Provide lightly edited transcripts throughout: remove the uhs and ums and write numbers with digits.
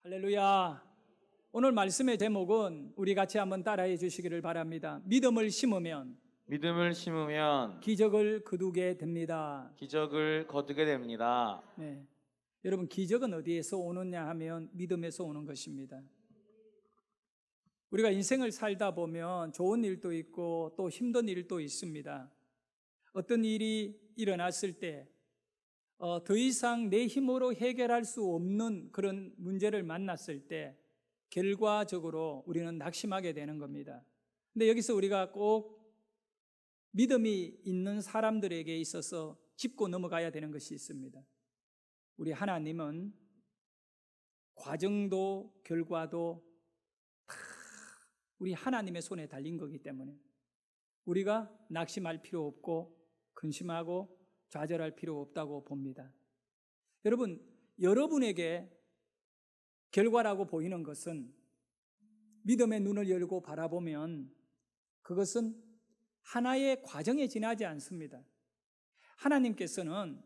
할렐루야. 오늘 말씀의 제목은 우리 같이 한번 따라해 주시기를 바랍니다. 믿음을 심으면 기적을 거두게 됩니다. 기적을 거두게 됩니다. 네. 여러분, 기적은 어디에서 오느냐 하면 믿음에서 오는 것입니다. 우리가 인생을 살다 보면 좋은 일도 있고 또 힘든 일도 있습니다. 어떤 일이 일어났을 때 더 이상 내 힘으로 해결할 수 없는 그런 문제를 만났을 때 결과적으로 우리는 낙심하게 되는 겁니다. 근데 여기서 우리가 꼭 믿음이 있는 사람들에게 있어서 짚고 넘어가야 되는 것이 있습니다. 우리 하나님은 과정도 결과도 다 우리 하나님의 손에 달린 거기 때문에 우리가 낙심할 필요 없고 근심하고 좌절할 필요 없다고 봅니다. 여러분, 여러분에게 결과라고 보이는 것은 믿음의 눈을 열고 바라보면 그것은 하나의 과정에 지나지 않습니다. 하나님께서는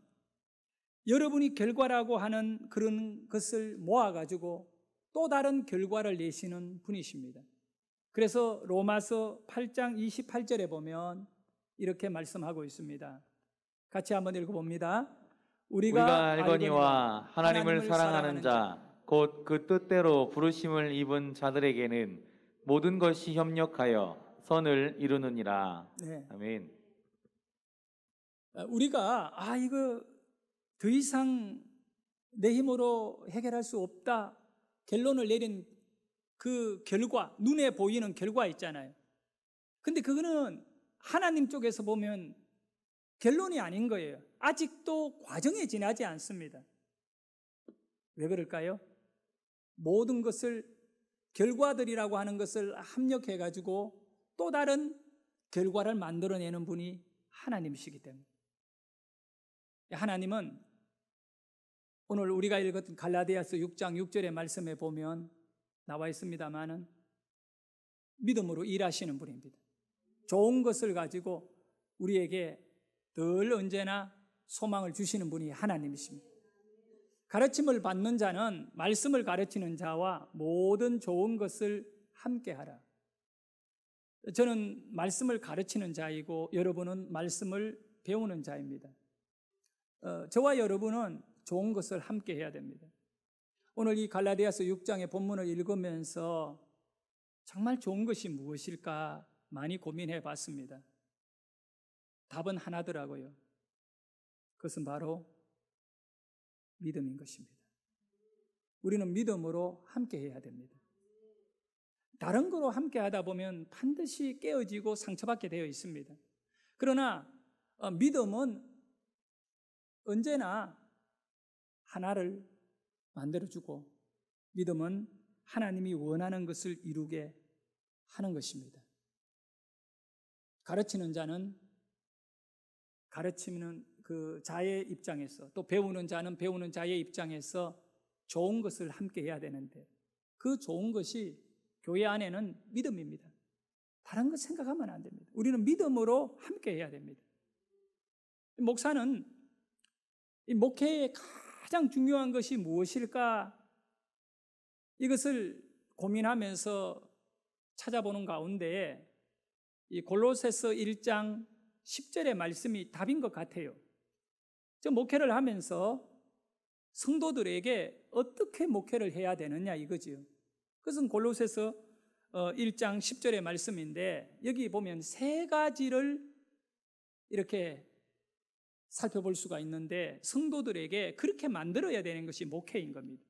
여러분이 결과라고 하는 그런 것을 모아가지고 또 다른 결과를 내시는 분이십니다. 그래서 로마서 8장 28절에 보면 이렇게 말씀하고 있습니다. 같이 한번 읽어봅니다. 우리가 알거니와 하나님을 사랑하는 자 곧 그 뜻대로 부르심을 입은 자들에게는 모든 것이 협력하여 선을 이루느니라. 네. 아멘. 우리가 이거 더 이상 내 힘으로 해결할 수 없다 결론을 내린 그 결과, 눈에 보이는 결과 있잖아요. 근데 그거는 하나님 쪽에서 보면 결론이 아닌 거예요. 아직도 과정에 지나지 않습니다. 왜 그럴까요? 모든 것을 결과들이라고 하는 것을 합력해가지고 또 다른 결과를 만들어내는 분이 하나님이시기 때문에 하나님은 오늘 우리가 읽었던 갈라디아서 6장 6절의 말씀에 보면 나와 있습니다마는 믿음으로 일하시는 분입니다. 좋은 것을 가지고 우리에게 늘 언제나 소망을 주시는 분이 하나님이십니다. 가르침을 받는 자는 말씀을 가르치는 자와 모든 좋은 것을 함께하라. 저는 말씀을 가르치는 자이고 여러분은 말씀을 배우는 자입니다. 저와 여러분은 좋은 것을 함께해야 됩니다. 오늘 이 갈라디아서 6장의 본문을 읽으면서 정말 좋은 것이 무엇일까 많이 고민해 봤습니다. 답은 하나더라고요. 그것은 바로 믿음인 것입니다. 우리는 믿음으로 함께 해야 됩니다. 다른 거로 함께 하다 보면 반드시 깨어지고 상처받게 되어 있습니다. 그러나 믿음은 언제나 하나를 만들어주고 믿음은 하나님이 원하는 것을 이루게 하는 것입니다. 가르치는 자는 가르치는 그 자의 입장에서 또 배우는 자는 배우는 자의 입장에서 좋은 것을 함께 해야 되는데 그 좋은 것이 교회 안에는 믿음입니다. 다른 것 생각하면 안 됩니다. 우리는 믿음으로 함께 해야 됩니다. 목사는 이 목회의 가장 중요한 것이 무엇일까? 이것을 고민하면서 찾아보는 가운데 이 골로새서 1장 10절의 말씀이 답인 것 같아요. 저 목회를 하면서 성도들에게 어떻게 목회를 해야 되느냐 이거지요. 그것은 골로새서 1장 10절의 말씀인데 여기 보면 세 가지를 이렇게 살펴볼 수가 있는데 성도들에게 그렇게 만들어야 되는 것이 목회인 겁니다.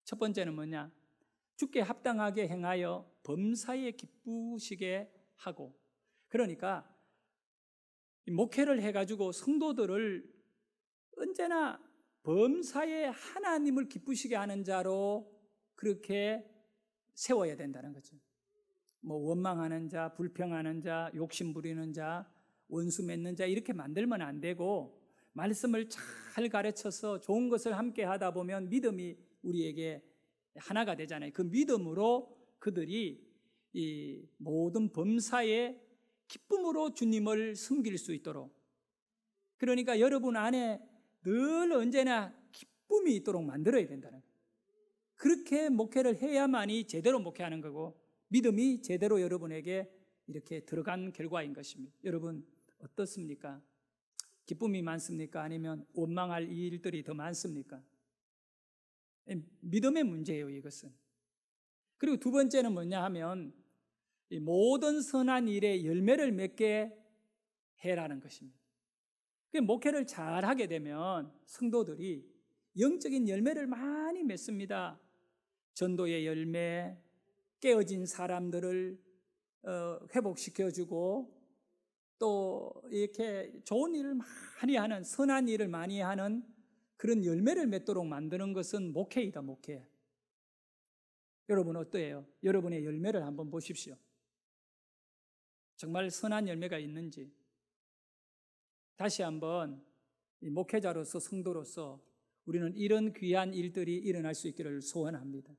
첫 번째는 뭐냐? 주께 합당하게 행하여 범사에 기쁘시게 하고, 그러니까 목회를 해가지고 성도들을 언제나 범사에 하나님을 기쁘시게 하는 자로 그렇게 세워야 된다는 거죠. 뭐 원망하는 자, 불평하는 자, 욕심 부리는 자, 원수 맺는 자 이렇게 만들면 안 되고 말씀을 잘 가르쳐서 좋은 것을 함께 하다 보면 믿음이 우리에게 하나가 되잖아요. 그 믿음으로 그들이 이 모든 범사에 기쁨으로 주님을 섬길 수 있도록, 그러니까 여러분 안에 늘 언제나 기쁨이 있도록 만들어야 된다는 거예요. 그렇게 목회를 해야만이 제대로 목회하는 거고 믿음이 제대로 여러분에게 이렇게 들어간 결과인 것입니다. 여러분 어떻습니까? 기쁨이 많습니까? 아니면 원망할 일들이 더 많습니까? 믿음의 문제예요, 이것은. 그리고 두 번째는 뭐냐 하면 이 모든 선한 일에 열매를 맺게 해라는 것입니다. 목회를 잘 하게 되면 성도들이 영적인 열매를 많이 맺습니다. 전도의 열매, 깨어진 사람들을 회복시켜주고 또 이렇게 좋은 일을 많이 하는, 선한 일을 많이 하는 그런 열매를 맺도록 만드는 것은 목회이다, 목회. 여러분 어떠해요? 여러분의 열매를 한번 보십시오. 정말 선한 열매가 있는지. 다시 한번 목회자로서, 성도로서 우리는 이런 귀한 일들이 일어날 수 있기를 소원합니다.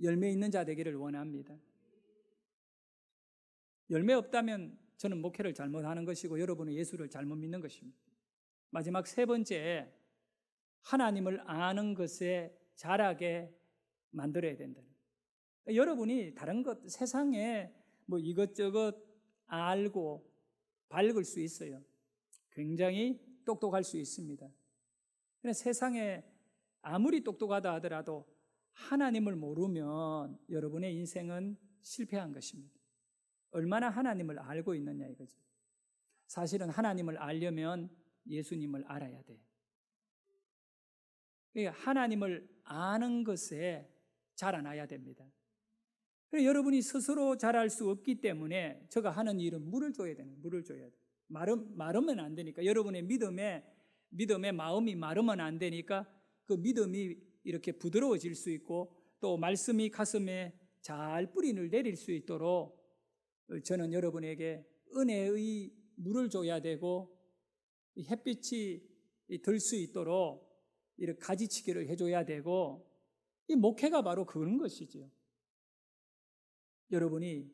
열매 있는 자 되기를 원합니다. 열매 없다면 저는 목회를 잘못하는 것이고 여러분은 예수를 잘못 믿는 것입니다. 마지막 세 번째, 하나님을 아는 것에 자라게 만들어야 된다. 여러분이 다른 것, 세상에 뭐 이것저것 알고 밝을 수 있어요. 굉장히 똑똑할 수 있습니다. 그런데 세상에 아무리 똑똑하다 하더라도 하나님을 모르면 여러분의 인생은 실패한 것입니다. 얼마나 하나님을 알고 있느냐 이거죠. 사실은 하나님을 알려면 예수님을 알아야 돼요. 그러니까 하나님을 아는 것에 자라나야 됩니다. 그래서 여러분이 스스로 잘할 수 없기 때문에 제가 하는 일은 물을 줘야 되는, 물을 줘야 돼요. 마르면 안 되니까, 여러분의 믿음의 마음이 마르면 안 되니까 그 믿음이 이렇게 부드러워질 수 있고 또 말씀이 가슴에 잘 뿌리를 내릴 수 있도록 저는 여러분에게 은혜의 물을 줘야 되고 햇빛이 들 수 있도록 이렇게 가지치기를 해줘야 되고, 이 목회가 바로 그런 것이지요. 여러분이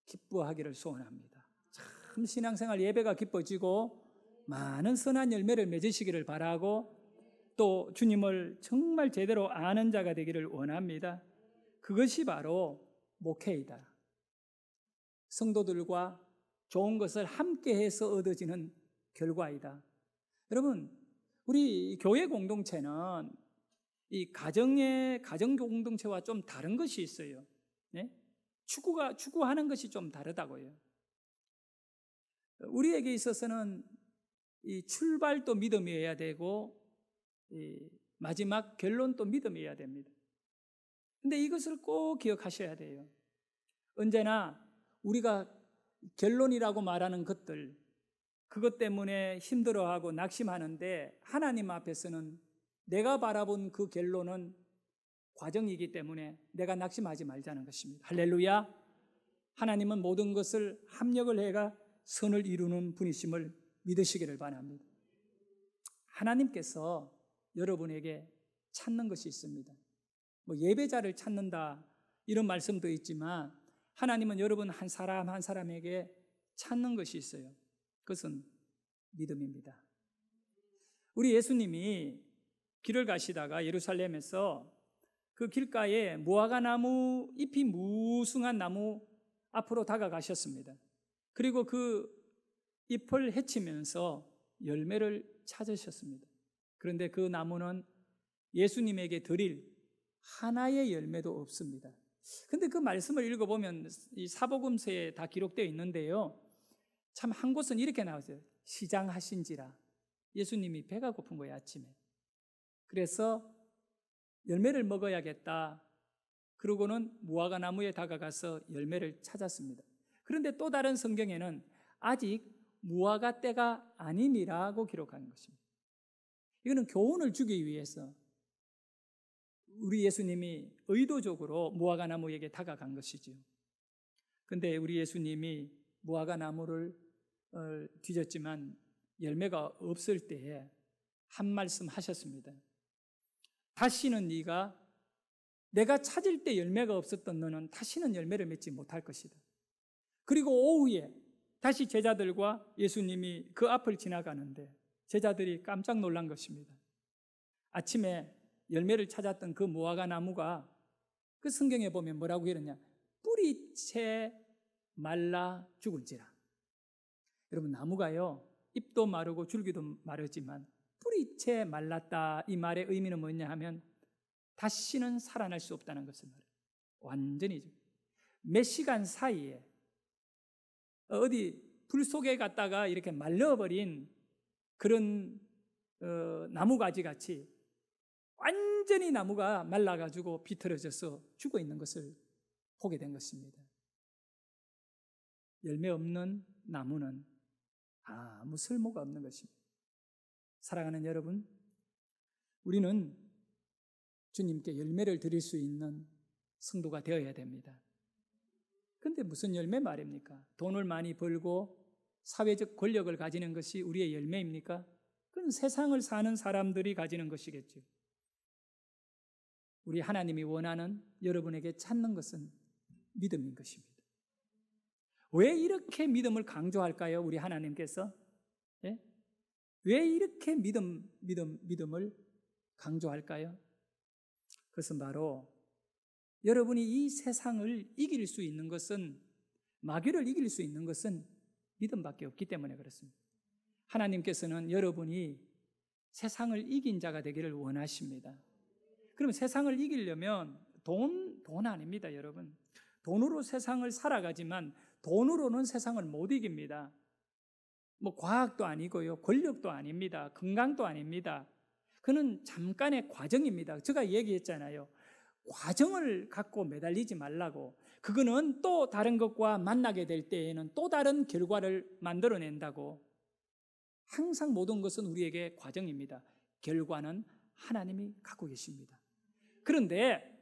기뻐하기를 소원합니다. 참 신앙생활 예배가 기뻐지고 많은 선한 열매를 맺으시기를 바라고 또 주님을 정말 제대로 아는 자가 되기를 원합니다. 그것이 바로 목회이다. 성도들과 좋은 것을 함께해서 얻어지는 결과이다. 여러분, 우리 교회 공동체는 이 가정 공동체와 좀 다른 것이 있어요. 네? 추구하는 것이 좀 다르다고요. 우리에게 있어서는 이 출발도 믿음이어야 되고 이 마지막 결론도 믿음이어야 됩니다. 근데 이것을 꼭 기억하셔야 돼요. 언제나 우리가 결론이라고 말하는 것들, 그것 때문에 힘들어하고 낙심하는데 하나님 앞에서는 내가 바라본 그 결론은 과정이기 때문에 내가 낙심하지 말자는 것입니다. 할렐루야. 하나님은 모든 것을 합력을 해가 선을 이루는 분이심을 믿으시기를 바랍니다. 하나님께서 여러분에게 찾는 것이 있습니다. 뭐 예배자를 찾는다 이런 말씀도 있지만 하나님은 여러분 한 사람 한 사람에게 찾는 것이 있어요. 그것은 믿음입니다. 우리 예수님이 길을 가시다가 예루살렘에서 그 길가에 무화과 나무, 잎이 무성한 나무 앞으로 다가가셨습니다. 그리고 그 잎을 헤치면서 열매를 찾으셨습니다. 그런데 그 나무는 예수님에게 드릴 하나의 열매도 없습니다. 근데 그 말씀을 읽어보면 이 사복음서에 다 기록되어 있는데요. 참 한 곳은 이렇게 나오죠. 시장하신지라. 예수님이 배가 고픈 거예요, 아침에. 그래서 열매를 먹어야겠다. 그러고는 무화과 나무에 다가가서 열매를 찾았습니다. 그런데 또 다른 성경에는 아직 무화과 때가 아님이라고 기록한 것입니다. 이거는 교훈을 주기 위해서 우리 예수님이 의도적으로 무화과 나무에게 다가간 것이지요. 그런데 우리 예수님이 무화과 나무를 뒤졌지만 열매가 없을 때에 한 말씀 하셨습니다. 다시는 내가 찾을 때 열매가 없었던 너는 다시는 열매를 맺지 못할 것이다. 그리고 오후에 다시 제자들과 예수님이 그 앞을 지나가는데 제자들이 깜짝 놀란 것입니다. 아침에 열매를 찾았던 그 무화과 나무가 그 성경에 보면 뭐라고 이러냐? 뿌리채 말라 죽은지라. 여러분, 나무가요, 잎도 마르고 줄기도 마르지만 뿌리채 말랐다, 이 말의 의미는 뭐냐 하면 다시는 살아날 수 없다는 것을 말해요. 완전히 몇 시간 사이에 어디 불 속에 갔다가 이렇게 말려버린 그런 나무가지 같이 완전히 나무가 말라가지고 비틀어져서 죽어 있는 것을 보게 된 것입니다. 열매 없는 나무는 아무 쓸모가 없는 것입니다. 사랑하는 여러분, 우리는 주님께 열매를 드릴 수 있는 성도가 되어야 됩니다. 그런데 무슨 열매 말입니까? 돈을 많이 벌고 사회적 권력을 가지는 것이 우리의 열매입니까? 그건 세상을 사는 사람들이 가지는 것이겠죠. 우리 하나님이 원하는 여러분에게 찾는 것은 믿음인 것입니다. 왜 이렇게 믿음을 강조할까요? 우리 하나님께서? 예? 왜 이렇게 믿음을 강조할까요? 그것은 바로 여러분이 이 세상을 이길 수 있는 것은, 마귀를 이길 수 있는 것은 믿음밖에 없기 때문에 그렇습니다. 하나님께서는 여러분이 세상을 이긴 자가 되기를 원하십니다. 그럼 세상을 이기려면 돈 아닙니다, 여러분. 돈으로 세상을 살아가지만 돈으로는 세상을 못 이깁니다. 뭐 과학도 아니고요, 권력도 아닙니다, 건강도 아닙니다. 그는 잠깐의 과정입니다. 제가 얘기했잖아요. 과정을 갖고 매달리지 말라고. 그거는 또 다른 것과 만나게 될 때에는 또 다른 결과를 만들어낸다고. 항상 모든 것은 우리에게 과정입니다. 결과는 하나님이 갖고 계십니다. 그런데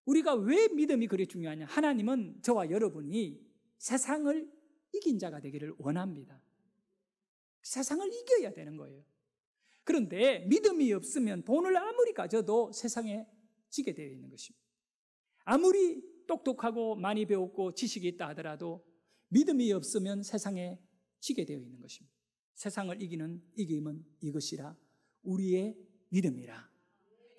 우리가 왜 믿음이 그리 중요하냐? 하나님은 저와 여러분이 세상을 이긴 자가 되기를 원합니다. 세상을 이겨야 되는 거예요. 그런데 믿음이 없으면 돈을 아무리 가져도 세상에 지게 되어 있는 것입니다. 아무리 똑똑하고 많이 배웠고 지식이 있다 하더라도 믿음이 없으면 세상에 지게 되어 있는 것입니다. 세상을 이기는 이김은 이것이라, 우리의 믿음이라.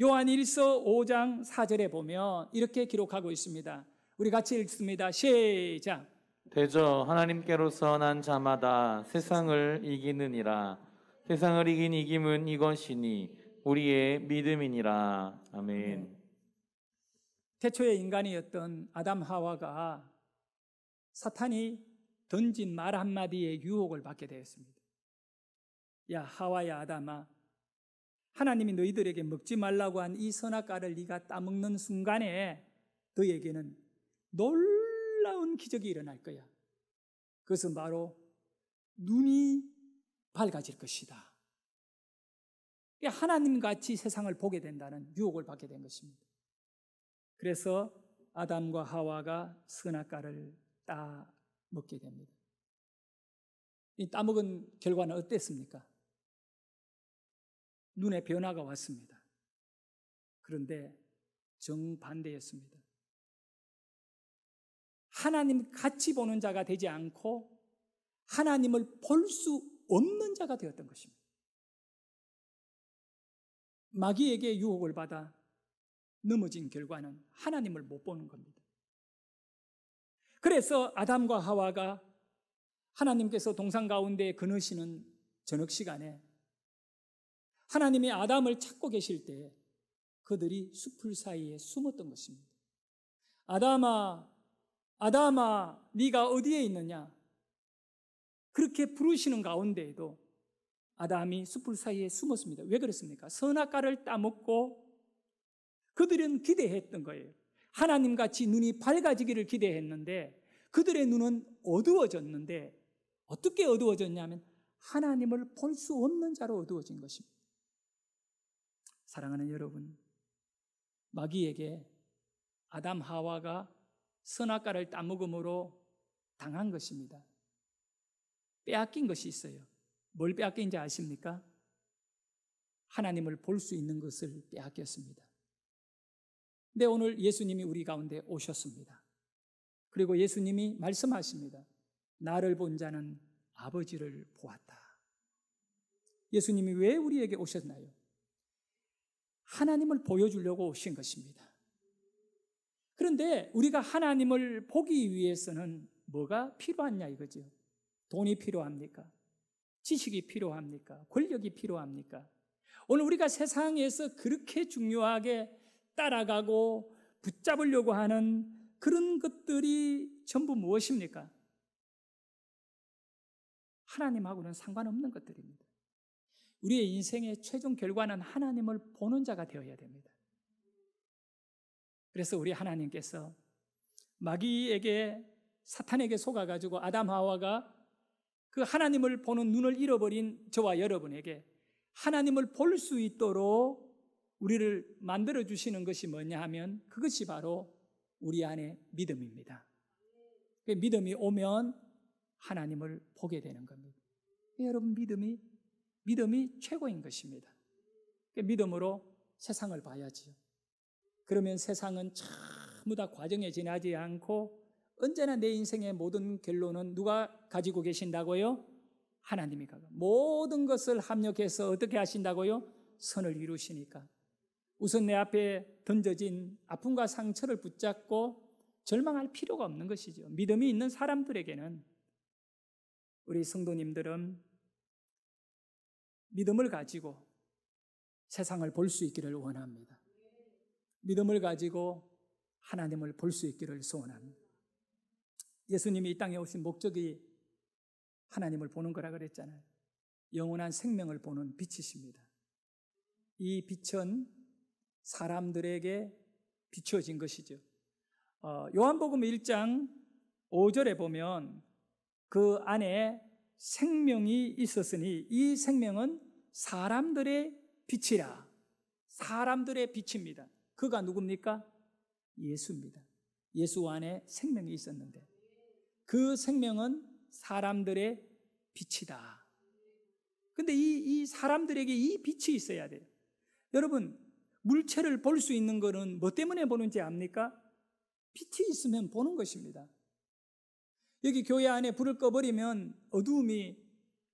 요한일서 5장 4절에 보면 이렇게 기록하고 있습니다. 우리 같이 읽습니다. 시작. 대저 하나님께로서 난 자마다 세상을 이기느니라. 세상을 이긴 이김은 이것이니 우리의 믿음이니라. 아멘. 네. 태초의 인간이었던 아담 하와가 사탄이 던진 말 한마디에 유혹을 받게 되었습니다. 야, 하와야, 아담아, 하나님이 너희들에게 먹지 말라고 한 이 선악과를 네가 따먹는 순간에 너희에게는 놀라운 기적이 일어날 거야. 그것은 바로 눈이 밝아질 것이다. 하나님같이 세상을 보게 된다는 유혹을 받게 된 것입니다. 그래서 아담과 하와가 선악과를 따먹게 됩니다. 이 따먹은 결과는 어땠습니까? 눈에 변화가 왔습니다. 그런데 정반대였습니다. 하나님 같이 보는 자가 되지 않고 하나님을 볼 수 없는 자가 되었던 것입니다. 마귀에게 유혹을 받아 넘어진 결과는 하나님을 못 보는 겁니다. 그래서 아담과 하와가 하나님께서 동산 가운데 거느시는 저녁 시간에 하나님이 아담을 찾고 계실 때 그들이 숲을 사이에 숨었던 것입니다. 아담아, 아담아, 네가 어디에 있느냐? 그렇게 부르시는 가운데에도 아담이 숲을 사이에 숨었습니다. 왜 그랬습니까? 선악과를 따먹고 그들은 기대했던 거예요. 하나님같이 눈이 밝아지기를 기대했는데 그들의 눈은 어두워졌는데, 어떻게 어두워졌냐면 하나님을 볼 수 없는 자로 어두워진 것입니다. 사랑하는 여러분, 마귀에게 아담 하와가 선악과를 따먹음으로 당한 것입니다. 빼앗긴 것이 있어요. 뭘 빼앗긴지 아십니까? 하나님을 볼 수 있는 것을 빼앗겼습니다. 근데 오늘 예수님이 우리 가운데 오셨습니다. 그리고 예수님이 말씀하십니다. 나를 본 자는 아버지를 보았다. 예수님이 왜 우리에게 오셨나요? 하나님을 보여주려고 오신 것입니다. 그런데 우리가 하나님을 보기 위해서는 뭐가 필요하냐 이거죠. 돈이 필요합니까? 지식이 필요합니까? 권력이 필요합니까? 오늘 우리가 세상에서 그렇게 중요하게 따라가고 붙잡으려고 하는 그런 것들이 전부 무엇입니까? 하나님하고는 상관없는 것들입니다. 우리의 인생의 최종 결과는 하나님을 보는 자가 되어야 됩니다. 그래서 우리 하나님께서 마귀에게, 사탄에게 속아가지고 아담 하와가 그 하나님을 보는 눈을 잃어버린 저와 여러분에게 하나님을 볼 수 있도록 우리를 만들어 주시는 것이 뭐냐 하면 그것이 바로 우리 안에 믿음입니다. 그 믿음이 오면 하나님을 보게 되는 겁니다. 여러분, 믿음이 최고인 것입니다. 믿음으로 세상을 봐야지요. 그러면 세상은 전부 다 과정에 지나지 않고 언제나 내 인생의 모든 결론은 누가 가지고 계신다고요? 하나님이 가고 모든 것을 합력해서 어떻게 하신다고요? 선을 이루시니까. 우선 내 앞에 던져진 아픔과 상처를 붙잡고 절망할 필요가 없는 것이죠. 믿음이 있는 사람들에게는, 우리 성도님들은 믿음을 가지고 세상을 볼 수 있기를 원합니다. 믿음을 가지고 하나님을 볼 수 있기를 소원합니다. 예수님이 이 땅에 오신 목적이 하나님을 보는 거라 그랬잖아요. 영원한 생명을 보는 빛이십니다. 이 빛은 사람들에게 비추어진 것이죠. 요한복음 1장 5절에 보면 그 안에 생명이 있었으니 이 생명은 사람들의 빛이라. 사람들의 빛입니다. 그가 누굽니까? 예수입니다. 예수 안에 생명이 있었는데 그 생명은 사람들의 빛이다. 근데 이 사람들에게 이 빛이 있어야 돼요. 여러분, 물체를 볼 수 있는 것은 뭐 때문에 보는지 압니까? 빛이 있으면 보는 것입니다. 여기 교회 안에 불을 꺼버리면 어두움이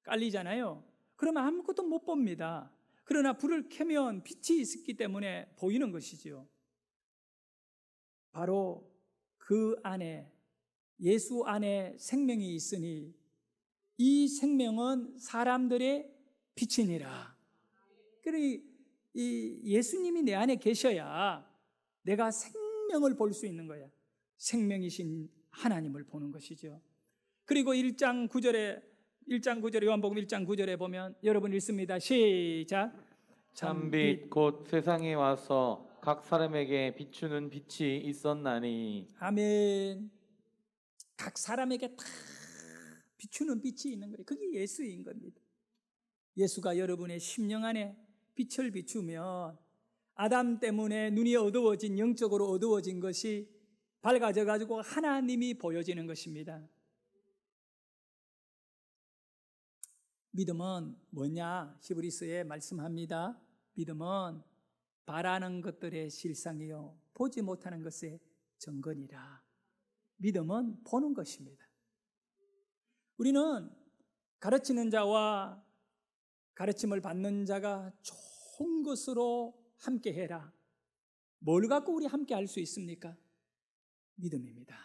깔리잖아요. 그러면 아무것도 못 봅니다. 그러나 불을 켜면 빛이 있기 때문에 보이는 것이죠. 바로 그 안에, 예수 안에 생명이 있으니 이 생명은 사람들의 빛이니라. 그러니 이 예수님이 내 안에 계셔야 내가 생명을 볼 수 있는 거야. 생명이신 하나님을 보는 것이죠. 그리고 1장 9절에 요한복음 1장 9절에 보면 여러분 읽습니다. 시작. 참빛 곧 세상에 와서 각 사람에게 비추는 빛이 있었나니. 아멘. 각 사람에게 다 비추는 빛이 있는 거예요. 그게 예수인 겁니다. 예수가 여러분의 심령 안에 빛을 비추면 아담 때문에 눈이 어두워진, 영적으로 어두워진 것이 밝아져 가지고 하나님이 보여지는 것입니다. 믿음은 뭐냐? 히브리서에 말씀합니다. 믿음은 바라는 것들의 실상이요 보지 못하는 것의 증거니라. 믿음은 보는 것입니다. 우리는 가르치는 자와 가르침을 받는 자가 좋은 것으로 함께 해라. 뭘 갖고 우리 함께 할 수 있습니까? 믿음입니다.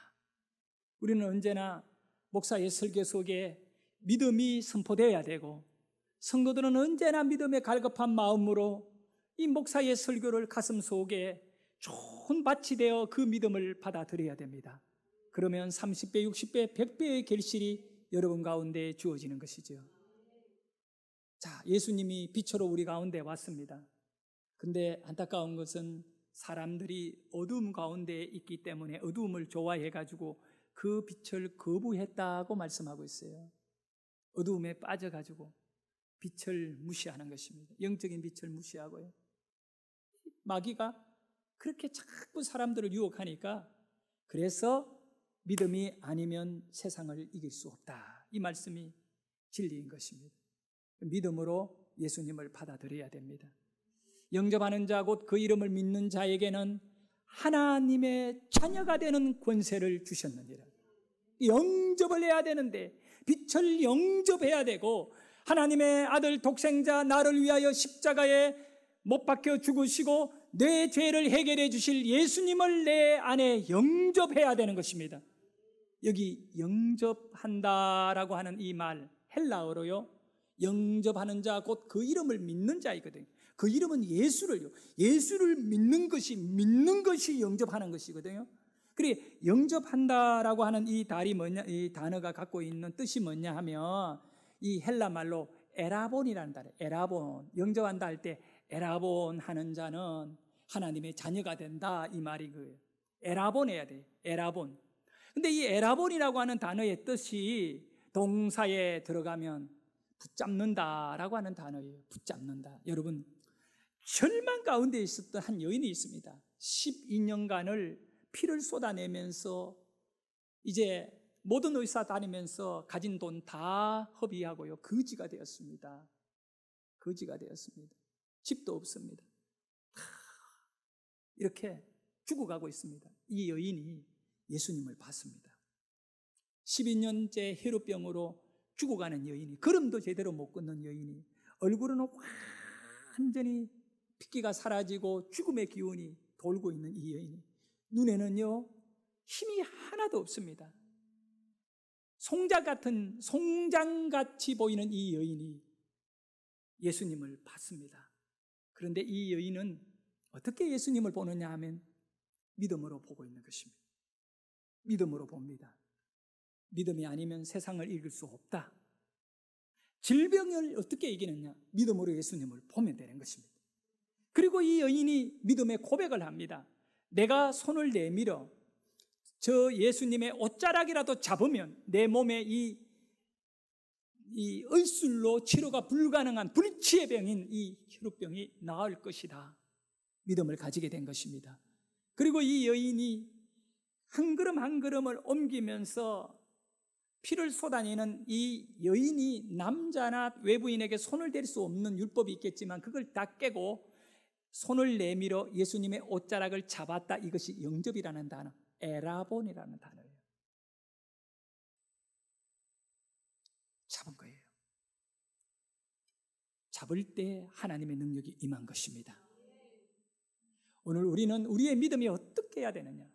우리는 언제나 목사의 설교 속에 믿음이 선포되어야 되고, 성도들은 언제나 믿음의 갈급한 마음으로 이 목사의 설교를 가슴 속에 좋은 밭이 되어 그 믿음을 받아들여야 됩니다. 그러면 30배, 60배, 100배의 결실이 여러분 가운데 주어지는 것이죠. 자, 예수님이 빛으로 우리 가운데 왔습니다. 근데 안타까운 것은 사람들이 어두움 가운데 있기 때문에 어두움을 좋아해가지고 그 빛을 거부했다고 말씀하고 있어요. 어두움에 빠져가지고 빛을 무시하는 것입니다. 영적인 빛을 무시하고요. 마귀가 그렇게 자꾸 사람들을 유혹하니까, 그래서 믿음이 아니면 세상을 이길 수 없다. 이 말씀이 진리인 것입니다. 믿음으로 예수님을 받아들여야 됩니다. 영접하는 자, 곧 그 이름을 믿는 자에게는 하나님의 자녀가 되는 권세를 주셨느니라. 영접을 해야 되는데, 빛을 영접해야 되고, 하나님의 아들 독생자 나를 위하여 십자가에 못 박혀 죽으시고 내 죄를 해결해 주실 예수님을 내 안에 영접해야 되는 것입니다. 여기 영접한다라고 하는 이 말, 헬라어로요, 영접하는 자 곧 그 이름을 믿는 자이거든요. 그 이름은 예수를요, 예수를 믿는 것이 영접하는 것이거든요. 그래, 영접한다라고 하는 이 단어가 갖고 있는 뜻이 뭐냐 하면, 이 헬라 말로 에라본이라는 단어, 에라본, 영접한다 할 때 에라본 하는 자는 하나님의 자녀가 된다, 이 말이 그예요. 에라본 해야 돼요. 에라본. 근데 이 에라본이라고 하는 단어의 뜻이 동사에 들어가면 붙잡는다라고 하는 단어예요. 붙잡는다. 여러분, 절망 가운데 있었던 한 여인이 있습니다. 12년간을 피를 쏟아내면서 이제 모든 의사 다니면서 가진 돈 다 허비하고요, 거지가 되었습니다. 거지가 되었습니다. 집도 없습니다. 이렇게 죽어가고 있습니다. 이 여인이 예수님을 봤습니다. 12년째 혈우병으로 죽어가는 여인이, 걸음도 제대로 못 걷는 여인이, 얼굴은 완전히 핏기가 사라지고 죽음의 기운이 돌고 있는 이 여인이, 눈에는요 힘이 하나도 없습니다. 송장같이 보이는 이 여인이 예수님을 봤습니다. 그런데 이 여인은 어떻게 예수님을 보느냐 하면 믿음으로 보고 있는 것입니다. 믿음으로 봅니다. 믿음이 아니면 세상을 이길 수 없다. 질병을 어떻게 이기느냐? 믿음으로 예수님을 보면 되는 것입니다. 그리고 이 여인이 믿음의 고백을 합니다. 내가 손을 내밀어 저 예수님의 옷자락이라도 잡으면 내 몸에 이 의술로 치료가 불가능한 불치의 병인 이 혈우병이 나을 것이다. 믿음을 가지게 된 것입니다. 그리고 이 여인이 한 걸음 한 걸음을 옮기면서 피를 쏟아내는 이 여인이 남자나 외부인에게 손을 댈 수 없는 율법이 있겠지만 그걸 다 깨고 손을 내밀어 예수님의 옷자락을 잡았다. 이것이 영접이라는 단어, 에라본이라는 단어예요. 잡은 거예요. 잡을 때 하나님의 능력이 임한 것입니다. 오늘 우리는 우리의 믿음이 어떻게 해야 되느냐?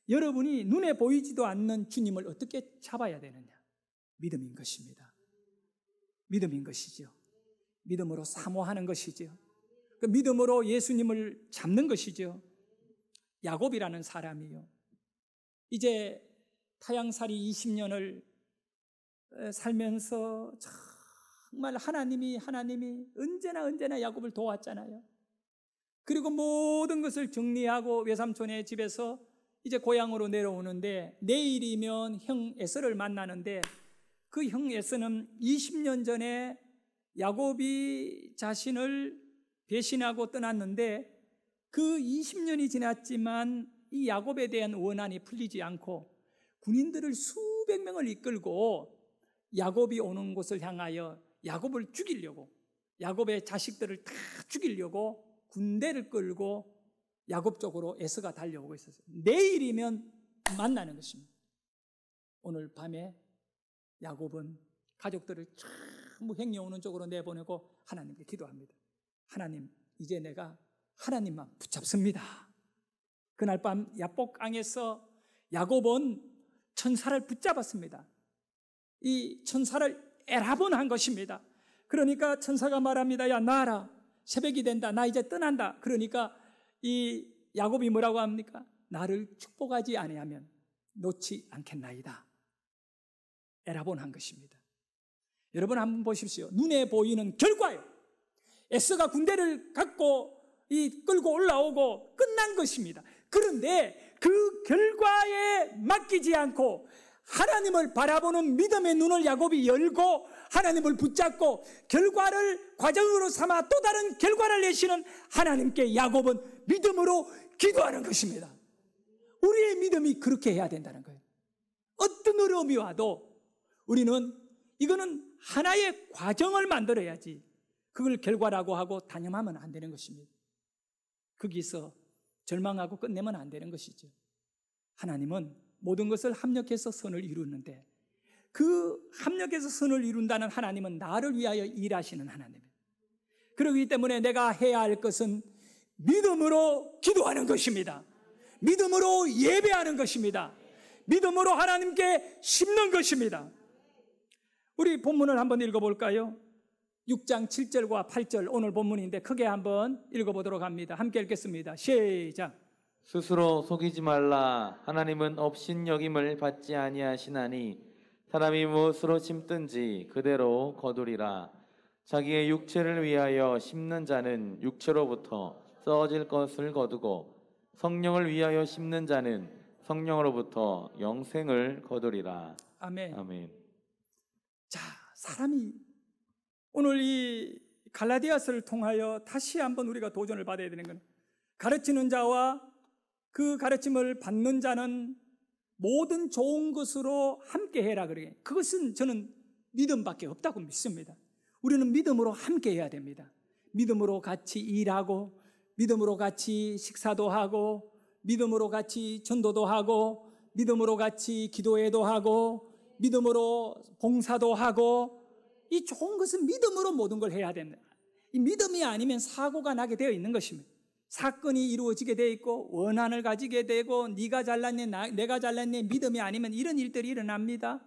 여러분이 눈에 보이지도 않는 주님을 어떻게 잡아야 되느냐? 믿음인 것입니다. 믿음인 것이죠. 믿음으로 사모하는 것이죠. 그 믿음으로 예수님을 잡는 것이죠. 야곱이라는 사람이요, 이제 타향살이 20년을 살면서 정말 하나님이 언제나 야곱을 도왔잖아요. 그리고 모든 것을 정리하고 외삼촌의 집에서 이제 고향으로 내려오는데, 내일이면 형 에서를 만나는데, 그 형 에서는 20년 전에 야곱이 자신을 배신하고 떠났는데, 그 20년이 지났지만 이 야곱에 대한 원한이 풀리지 않고 군인들을 수백 명을 이끌고 야곱이 오는 곳을 향하여 야곱을 죽이려고, 야곱의 자식들을 다 죽이려고 군대를 끌고 야곱 쪽으로 에서가 달려오고 있었어요. 내일이면 만나는 것입니다. 오늘 밤에 야곱은 가족들을 전부 행여오는 쪽으로 내보내고 하나님께 기도합니다. 하나님, 이제 내가 하나님만 붙잡습니다. 그날 밤 야복강에서 야곱은 천사를 붙잡았습니다. 이 천사를 에라본한 것입니다. 그러니까 천사가 말합니다. 야, 나라, 새벽이 된다. 나 이제 떠난다. 그러니까 이 야곱이 뭐라고 합니까? 나를 축복하지 아니하면 놓지 않겠나이다. 에라본한 것입니다. 여러분 한번 보십시오. 눈에 보이는 결과요. 에서가 군대를 갖고 끌고 올라오고 끝난 것입니다. 그런데 그 결과에 맡기지 않고 하나님을 바라보는 믿음의 눈을 야곱이 열고 하나님을 붙잡고 결과를 과정으로 삼아 또 다른 결과를 내시는 하나님께 야곱은 믿음으로 기도하는 것입니다. 우리의 믿음이 그렇게 해야 된다는 거예요. 어떤 어려움이 와도 우리는 이거는 하나의 과정을 만들어야지 그걸 결과라고 하고 단념하면 안 되는 것입니다. 거기서 절망하고 끝내면 안 되는 것이죠. 하나님은 모든 것을 합력해서 선을 이루는데 그 합력해서 선을 이룬다는 하나님은 나를 위하여 일하시는 하나님이에요. 그렇기 때문에 내가 해야 할 것은 믿음으로 기도하는 것입니다. 믿음으로 예배하는 것입니다. 믿음으로 하나님께 심는 것입니다. 우리 본문을 한번 읽어볼까요? 6장 7절과 8절 오늘 본문인데 크게 한번 읽어보도록 합니다. 함께 읽겠습니다. 시작. 스스로 속이지 말라. 하나님은 업신여김을 받지 아니하시나니 사람이 무엇으로 심든지 그대로 거두리라. 자기의 육체를 위하여 심는 자는 육체로부터 썩어질 것을 거두고 성령을 위하여 심는 자는 성령으로부터 영생을 거두리라. 아멘. 아멘. 자, 사람이 오늘 이 갈라디아서를 통하여 다시 한번 우리가 도전을 받아야 되는 건, 가르치는 자와 그 가르침을 받는 자는 모든 좋은 것으로 함께 해라. 그러게. 그것은 저는 믿음밖에 없다고 믿습니다. 우리는 믿음으로 함께 해야 됩니다. 믿음으로 같이 일하고, 믿음으로 같이 식사도 하고, 믿음으로 같이 전도도 하고, 믿음으로 같이 기도회도 하고, 믿음으로 봉사도 하고, 이 좋은 것은 믿음으로 모든 걸 해야 됩니다. 이 믿음이 아니면 사고가 나게 되어 있는 것입니다. 사건이 이루어지게 되어 있고 원한을 가지게 되고 네가 잘났네 내가 잘났네 믿음이 아니면 이런 일들이 일어납니다.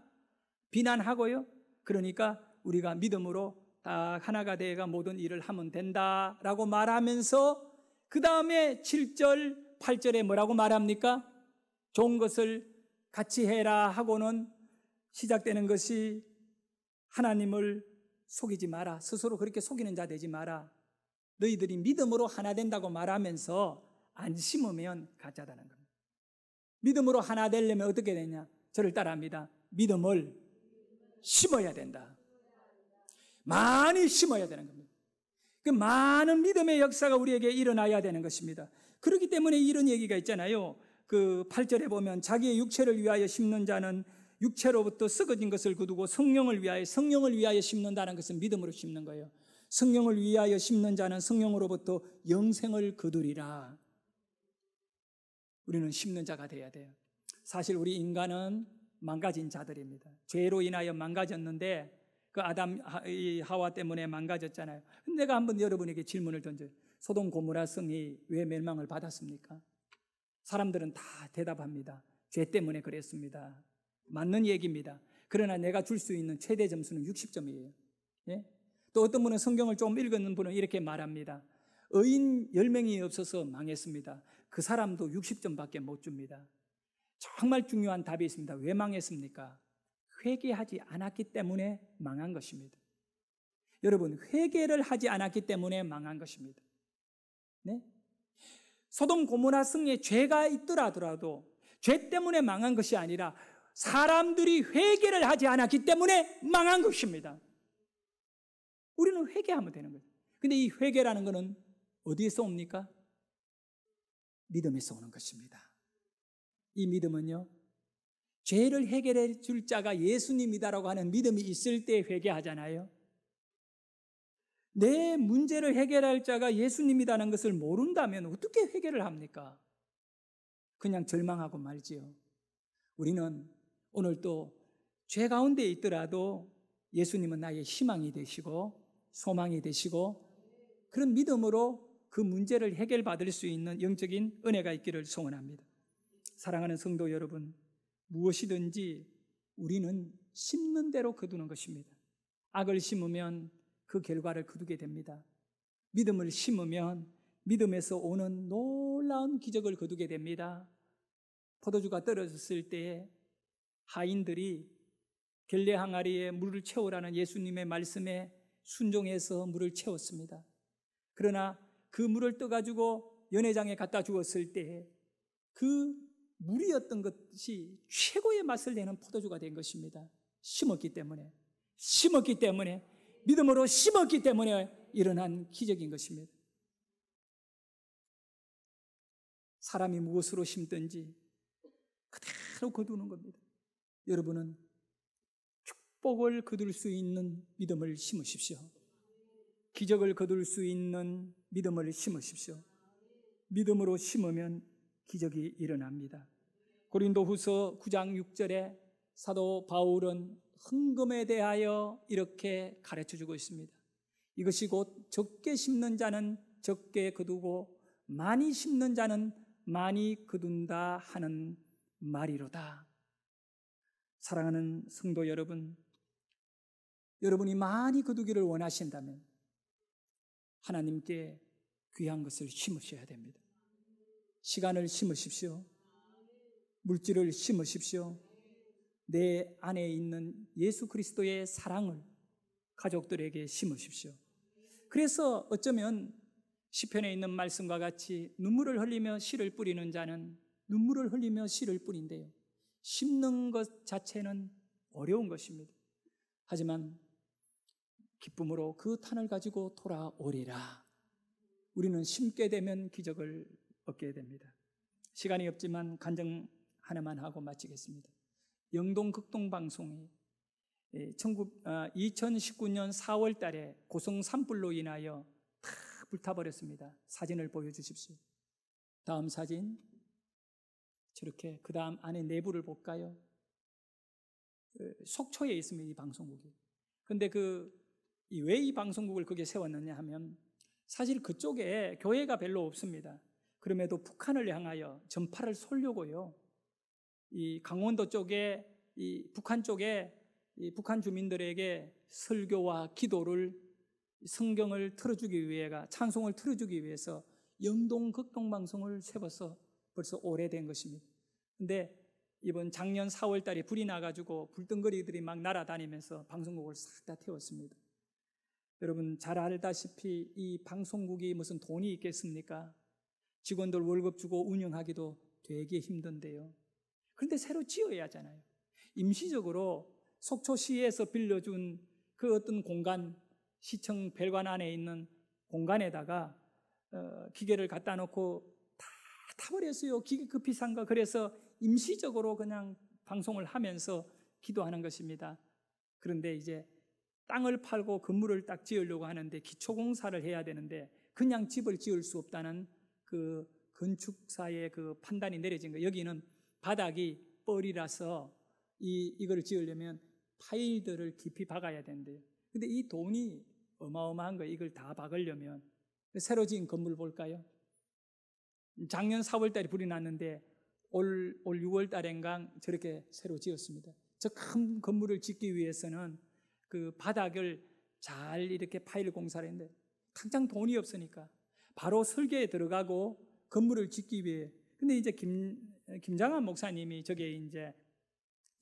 비난하고요. 그러니까 우리가 믿음으로 딱 하나가 되어가 모든 일을 하면 된다라고 말하면서 그 다음에 7절 8절에 뭐라고 말합니까? 좋은 것을 같이 해라 하고는 시작되는 것이 하나님을 속이지 마라. 스스로 그렇게 속이는 자 되지 마라. 너희들이 믿음으로 하나 된다고 말하면서 안 심으면 가짜다는 겁니다. 믿음으로 하나 되려면 어떻게 되냐? 저를 따라합니다. 믿음을 심어야 된다. 많이 심어야 되는 겁니다. 그 많은 믿음의 역사가 우리에게 일어나야 되는 것입니다. 그렇기 때문에 이런 얘기가 있잖아요. 그 8절에 보면 자기의 육체를 위하여 심는 자는 육체로부터 썩어진 것을 거두고 성령을 위하여 심는다는 것은 믿음으로 심는 거예요. 성령을 위하여 심는 자는 성령으로부터 영생을 거두리라. 우리는 심는 자가 돼야 돼요. 사실 우리 인간은 망가진 자들입니다. 죄로 인하여 망가졌는데 그 아담 하와 때문에 망가졌잖아요. 내가 한번 여러분에게 질문을 던져요. 소돔 고모라 성이 왜 멸망을 받았습니까? 사람들은 다 대답합니다. 죄 때문에 그랬습니다. 맞는 얘기입니다. 그러나 내가 줄 수 있는 최대 점수는 60점이에요. 예? 또 어떤 분은 성경을 좀 읽었는 분은 이렇게 말합니다. 의인 10명이 없어서 망했습니다. 그 사람도 60점밖에 못 줍니다. 정말 중요한 답이 있습니다. 왜 망했습니까? 회개하지 않았기 때문에 망한 것입니다. 여러분, 회개를 하지 않았기 때문에 망한 것입니다. 네? 소돔 고모라 성에 죄가 있더라 하더라도 죄 때문에 망한 것이 아니라 사람들이 회개를 하지 않았기 때문에 망한 것입니다. 우리는 회개하면 되는 거예요. 근데 이 회개라는 것은 어디에서 옵니까? 믿음에서 오는 것입니다. 이 믿음은요, 죄를 해결해 줄 자가 예수님이다라고 하는 믿음이 있을 때 회개하잖아요. 내 문제를 해결할 자가 예수님이라는 것을 모른다면 어떻게 회개를 합니까? 그냥 절망하고 말지요. 우리는 오늘 또 죄 가운데 있더라도 예수님은 나의 희망이 되시고 소망이 되시고 그런 믿음으로 그 문제를 해결받을 수 있는 영적인 은혜가 있기를 소원합니다. 사랑하는 성도 여러분, 무엇이든지 우리는 심는 대로 거두는 것입니다. 악을 심으면 그 결과를 거두게 됩니다. 믿음을 심으면 믿음에서 오는 놀라운 기적을 거두게 됩니다. 포도주가 떨어졌을 때에 하인들이 결례 항아리에 물을 채우라는 예수님의 말씀에 순종해서 물을 채웠습니다. 그러나 그 물을 떠가지고 연회장에 갖다 주었을 때 그 물이었던 것이 최고의 맛을 내는 포도주가 된 것입니다. 심었기 때문에 믿음으로 심었기 때문에 일어난 기적인 것입니다. 사람이 무엇으로 심든지 그대로 거두는 겁니다. 여러분은 축복을 거둘 수 있는 믿음을 심으십시오. 기적을 거둘 수 있는 믿음을 심으십시오. 믿음으로 심으면 기적이 일어납니다. 고린도후서 9장 6절에 사도 바울은 헌금에 대하여 이렇게 가르쳐주고 있습니다. 이것이 곧 적게 심는 자는 적게 거두고 많이 심는 자는 많이 거둔다 하는 말이로다. 사랑하는 성도 여러분, 여러분이 많이 거두기를 원하신다면 하나님께 귀한 것을 심으셔야 됩니다. 시간을 심으십시오. 물질을 심으십시오. 내 안에 있는 예수 그리스도의 사랑을 가족들에게 심으십시오. 그래서 어쩌면 시편에 있는 말씀과 같이 눈물을 흘리며 씨를 뿌리는 자는 눈물을 흘리며 씨를 뿌린대요. 심는 것 자체는 어려운 것입니다. 하지만 기쁨으로 그 탄을 가지고 돌아오리라. 우리는 심게 되면 기적을 얻게 됩니다. 시간이 없지만 간증 하나만 하고 마치겠습니다. 영동 극동방송이 2019년 4월 달에 고성 산불로 인하여 다 불타버렸습니다. 사진을 보여주십시오. 다음 사진. 저렇게 그 다음 안에 내부를 볼까요? 속초에 있습니다. 이 방송국이. 근데 왜 이 방송국을 거기에 세웠느냐 하면 사실 그쪽에 교회가 별로 없습니다. 그럼에도 북한을 향하여 전파를 쏠려고요. 이 강원도 쪽에 이 북한 쪽에 이 북한 주민들에게 설교와 기도를 성경을 틀어주기 위해가 찬송을 틀어주기 위해서 영동 극동방송을 세워서 벌써 오래된 것입니다. 근데 이번 작년 4월 달에 불이 나가지고 불덩거리들이 막 날아다니면서 방송국을 싹 다 태웠습니다. 여러분 잘 알다시피 이 방송국이 무슨 돈이 있겠습니까? 직원들 월급 주고 운영하기도 되게 힘든데요. 그런데 새로 지어야 하잖아요. 임시적으로 속초시에서 빌려준 그 어떤 공간, 시청 별관 안에 있는 공간에다가 기계를 갖다 놓고 다 타버렸어요. 기계급 비싼 거. 그래서 임시적으로 그냥 방송을 하면서 기도하는 것입니다. 그런데 이제 땅을 팔고 건물을 딱 지으려고 하는데 기초공사를 해야 되는데 그냥 집을 지을 수 없다는 그 건축사의 그 판단이 내려진 거예요. 여기는 바닥이 뻘이라서 이걸 지으려면 파일들을 깊이 박아야 된대요. 근데 이 돈이 어마어마한 거예요. 이걸 다 박으려면. 새로 지은 건물 볼까요? 작년 4월 달에 불이 났는데 올 6월 달인가 저렇게 새로 지었습니다. 저 큰 건물을 짓기 위해서는 그 바닥을 잘 이렇게 파일 공사를 했는데 당장 돈이 없으니까 바로 설계에 들어가고 건물을 짓기 위해. 근데 이제 김장한 목사님이 저게 이제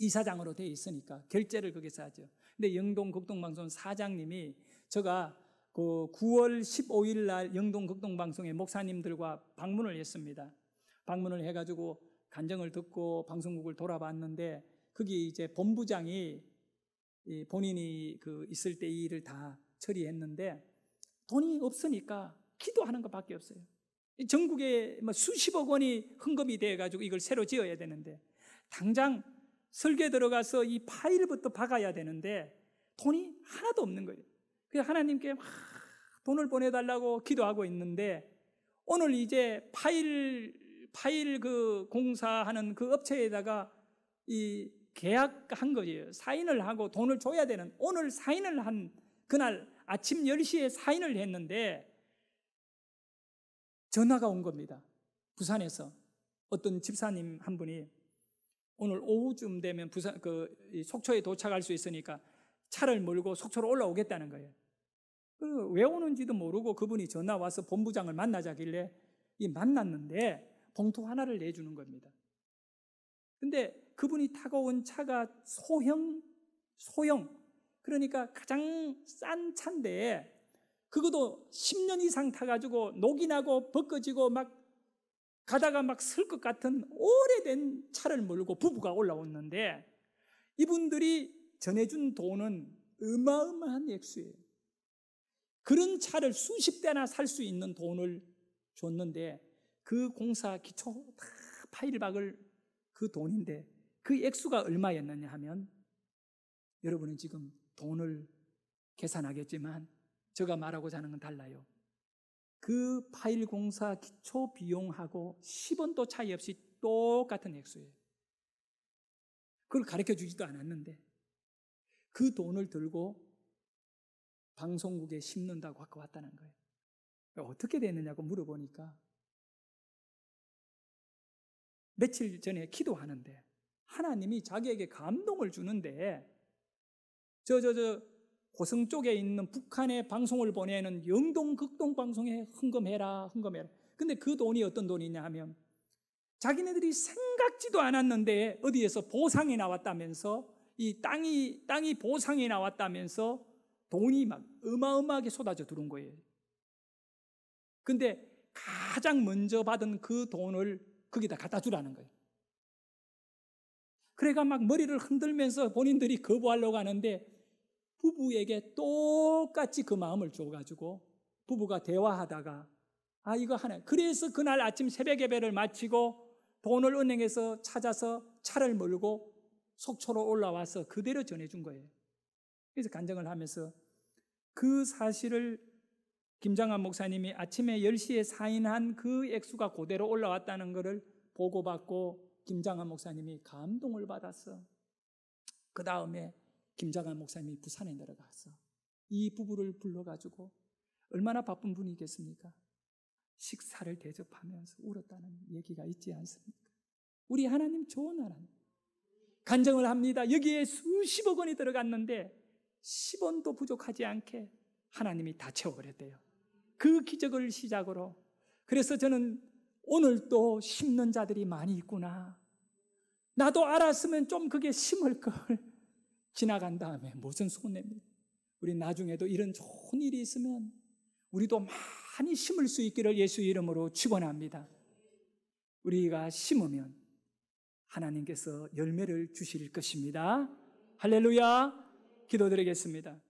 이사장으로 되어 있으니까 결제를 거기서 하죠. 근데 영동 극동방송 사장님이 제가 그 9월 15일 날 영동 극동방송의 목사님들과 방문을 했습니다. 방문을 해가지고 간증을 듣고 방송국을 돌아봤는데 거기 이제 본부장이 본인이 있을 때 이 일을 다 처리했는데 돈이 없으니까 기도하는 것밖에 없어요. 전국에 수십억 원이 헌금이 돼가지고 이걸 새로 지어야 되는데 당장 설계 들어가서 이 파일부터 박아야 되는데 돈이 하나도 없는 거예요. 그래서 하나님께 막 돈을 보내달라고 기도하고 있는데 오늘 이제 파일 그 공사하는 그 업체에다가 이 계약한 거예요. 사인을 하고 돈을 줘야 되는 오늘 사인을 한 그날 아침 10시에 사인을 했는데 전화가 온 겁니다. 부산에서 어떤 집사님 한 분이 오늘 오후쯤 되면 부산 속초에 도착할 수 있으니까 차를 몰고 속초로 올라오겠다는 거예요. 왜 오는지도 모르고 그분이 전화 와서 본부장을 만나자길래 만났는데 봉투 하나를 내주는 겁니다. 근데 그분이 타고 온 차가 소형 그러니까 가장 싼 차인데 그것도 10년 이상 타가지고 녹이 나고 벗겨지고 막 가다가 막 쓸 것 같은 오래된 차를 몰고 부부가 올라왔는데 이분들이 전해준 돈은 어마어마한 액수예요. 그런 차를 수십 대나 살 수 있는 돈을 줬는데 그 공사 기초 다 파일 박을 그 돈인데 그 액수가 얼마였느냐 하면 여러분은 지금 돈을 계산하겠지만 제가 말하고자 하는 건 달라요. 그 파일 공사 기초 비용하고 10원도 차이 없이 똑같은 액수예요. 그걸 가르쳐 주지도 않았는데 그 돈을 들고 방송국에 심는다고 갖고 왔다는 거예요. 어떻게 됐느냐고 물어보니까 며칠 전에 기도하는데 하나님이 자기에게 감동을 주는데 고성 쪽에 있는 북한에 방송을 보내는 영동 극동 방송에 흥금해라. 근데 그 돈이 어떤 돈이냐 하면 자기네들이 생각지도 않았는데 어디에서 보상이 나왔다면서 이 땅이 보상이 나왔다면서 돈이 막 어마어마하게 쏟아져 들어온 거예요. 근데 가장 먼저 받은 그 돈을 거기다 갖다 주라는 거예요. 그래가 막 머리를 흔들면서 본인들이 거부하려고 하는데 부부에게 똑같이 그 마음을 줘가지고 부부가 대화하다가 이거 하나. 그래서 그날 아침 새벽 예배를 마치고 돈을 은행에서 찾아서 차를 몰고 속초로 올라와서 그대로 전해준 거예요. 그래서 간증을 하면서 그 사실을 김장한 목사님이 아침에 10시에 사인한 그 액수가 그대로 올라왔다는 것을 보고받고 김장한 목사님이 감동을 받았어. 그 다음에 김장한 목사님이 부산에 내려가서 이 부부를 불러가지고 얼마나 바쁜 분이겠습니까? 식사를 대접하면서 울었다는 얘기가 있지 않습니까? 우리 하나님 좋은 하나님. 간증을 합니다. 여기에 수십억 원이 들어갔는데 10원도 부족하지 않게 하나님이 다 채워버렸대요. 그 기적을 시작으로. 그래서 저는 오늘 또 심는 자들이 많이 있구나. 나도 알았으면 좀 그게 심을 걸. 지나간 다음에 무슨 손해입니까? 우리 나중에도 이런 좋은 일이 있으면 우리도 많이 심을 수 있기를 예수 이름으로 축원합니다. 우리가 심으면 하나님께서 열매를 주실 것입니다. 할렐루야. 기도드리겠습니다.